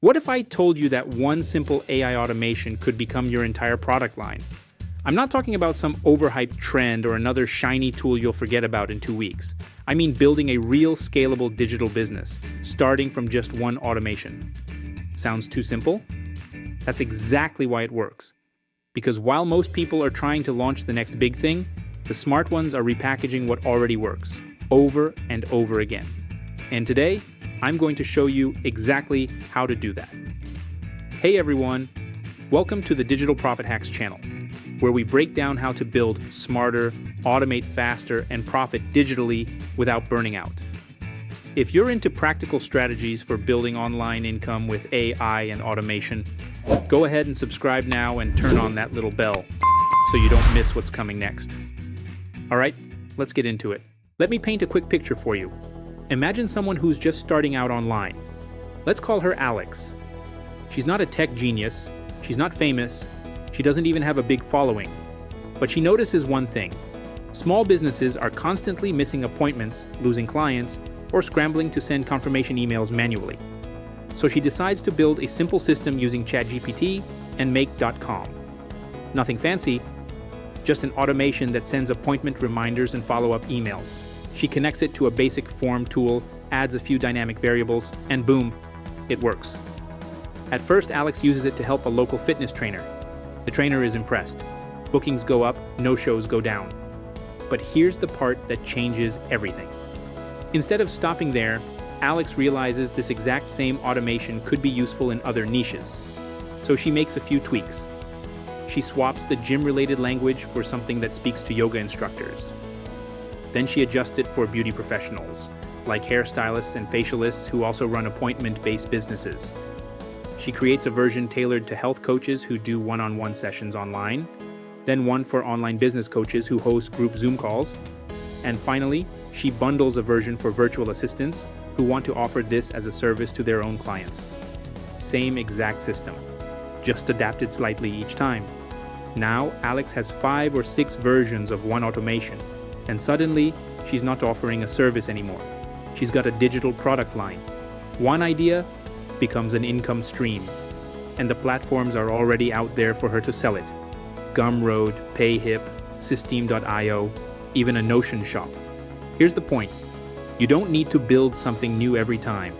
What if I told you that one simple AI automation could become your entire product line? I'm not talking about some overhyped trend or another shiny tool you'll forget about in 2 weeks. I mean building a real scalable digital business, starting from just one automation. Sounds too simple? That's exactly why it works. Because while most people are trying to launch the next big thing, the smart ones are repackaging what already works, over and over again. And today, I'm going to show you exactly how to do that. Hey everyone, welcome to the Digital Profit Hacks channel, where we break down how to build smarter, automate faster, and profit digitally without burning out. If you're into practical strategies for building online income with AI and automation, go ahead and subscribe now and turn on that little bell so you don't miss what's coming next. All right, let's get into it. Let me paint a quick picture for you. Imagine someone who's just starting out online. Let's call her Alex. She's not a tech genius, she's not famous, she doesn't even have a big following. But she notices one thing. Small businesses are constantly missing appointments, losing clients, or scrambling to send confirmation emails manually. So she decides to build a simple system using ChatGPT and Make.com. Nothing fancy, just an automation that sends appointment reminders and follow-up emails. She connects it to a basic form tool, adds a few dynamic variables, and boom, it works. At first, Alex uses it to help a local fitness trainer. The trainer is impressed. Bookings go up, no-shows go down. But here's the part that changes everything. Instead of stopping there, Alex realizes this exact same automation could be useful in other niches. So she makes a few tweaks. She swaps the gym-related language for something that speaks to yoga instructors. Then she adjusts it for beauty professionals, like hairstylists and facialists who also run appointment-based businesses. She creates a version tailored to health coaches who do one-on-one sessions online, then one for online business coaches who host group Zoom calls, and finally, she bundles a version for virtual assistants who want to offer this as a service to their own clients. Same exact system, just adapted slightly each time. Now, Alex has 5 or 6 versions of one automation, and suddenly, she's not offering a service anymore. She's got a digital product line. One idea becomes an income stream, and the platforms are already out there for her to sell it. Gumroad, Payhip, System.io, even a Notion shop. Here's the point. You don't need to build something new every time.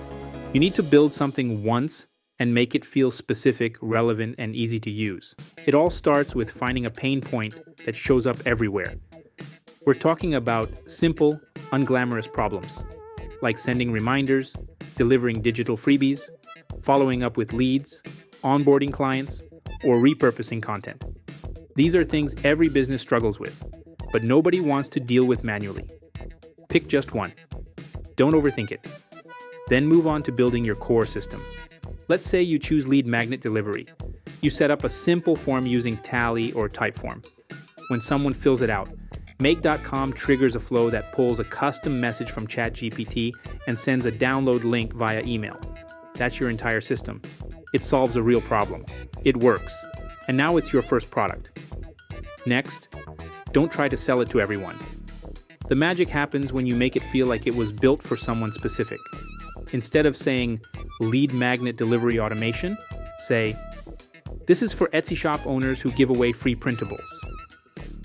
You need to build something once and make it feel specific, relevant, and easy to use. It all starts with finding a pain point that shows up everywhere. We're talking about simple, unglamorous problems, like sending reminders, delivering digital freebies, following up with leads, onboarding clients, or repurposing content. These are things every business struggles with, but nobody wants to deal with manually. Pick just one. Don't overthink it. Then move on to building your core system. Let's say you choose lead magnet delivery. You set up a simple form using Tally or Typeform. When someone fills it out, Make.com triggers a flow that pulls a custom message from ChatGPT and sends a download link via email. That's your entire system. It solves a real problem. It works. And now it's your first product. Next, don't try to sell it to everyone. The magic happens when you make it feel like it was built for someone specific. Instead of saying, lead magnet delivery automation, say, this is for Etsy shop owners who give away free printables.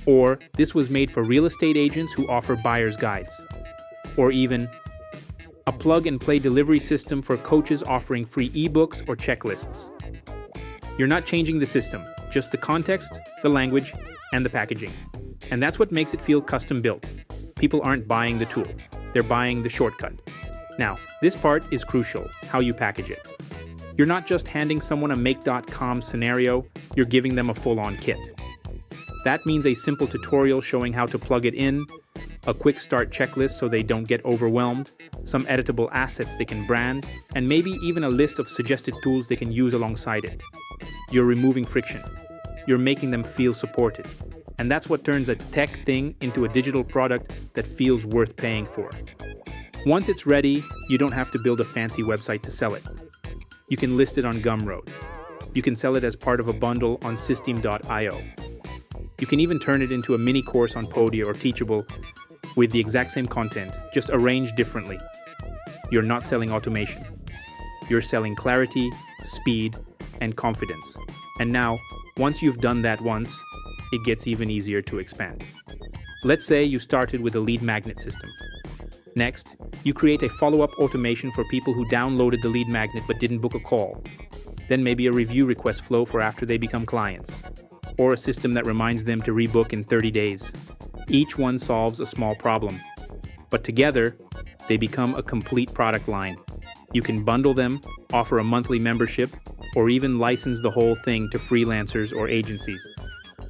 Or, this was made for real estate agents who offer buyer's guides. Or even, a plug-and-play delivery system for coaches offering free ebooks or checklists. You're not changing the system, just the context, the language, and the packaging. And that's what makes it feel custom-built. People aren't buying the tool, they're buying the shortcut. Now, this part is crucial, how you package it. You're not just handing someone a Make.com scenario, you're giving them a full-on kit. That means a simple tutorial showing how to plug it in, a quick start checklist so they don't get overwhelmed, some editable assets they can brand, and maybe even a list of suggested tools they can use alongside it. You're removing friction. You're making them feel supported. And that's what turns a tech thing into a digital product that feels worth paying for. Once it's ready, you don't have to build a fancy website to sell it. You can list it on Gumroad. You can sell it as part of a bundle on System.io. You can even turn it into a mini course on Podia or Teachable with the exact same content, just arranged differently. You're not selling automation. You're selling clarity, speed, and confidence. And now, once you've done that once, it gets even easier to expand. Let's say you started with a lead magnet system. Next, you create a follow-up automation for people who downloaded the lead magnet but didn't book a call. Then maybe a review request flow for after they become clients, or a system that reminds them to rebook in 30 days. Each one solves a small problem, but together, they become a complete product line. You can bundle them, offer a monthly membership, or even license the whole thing to freelancers or agencies.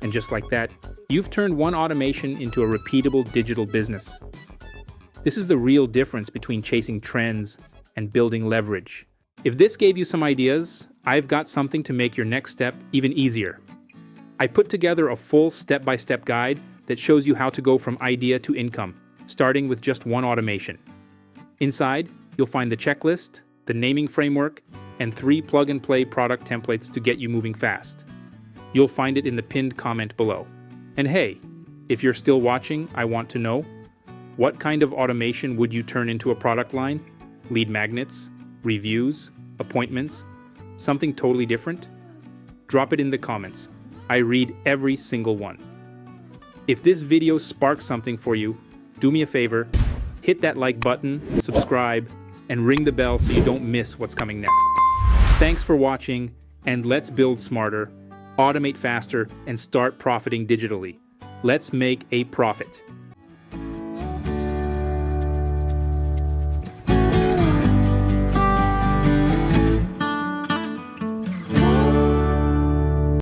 And just like that, you've turned one automation into a repeatable digital business. This is the real difference between chasing trends and building leverage. If this gave you some ideas, I've got something to make your next step even easier. I put together a full step-by-step guide that shows you how to go from idea to income, starting with just one automation. Inside, you'll find the checklist, the naming framework, and 3 plug-and-play product templates to get you moving fast. You'll find it in the pinned comment below. And hey, if you're still watching, I want to know, what kind of automation would you turn into a product line? Lead magnets, reviews, appointments, something totally different? Drop it in the comments. I read every single one. If this video sparks something for you, do me a favor, hit that like button, subscribe, and ring the bell so you don't miss what's coming next. Thanks for watching, and let's build smarter, automate faster, and start profiting digitally. Let's make a profit.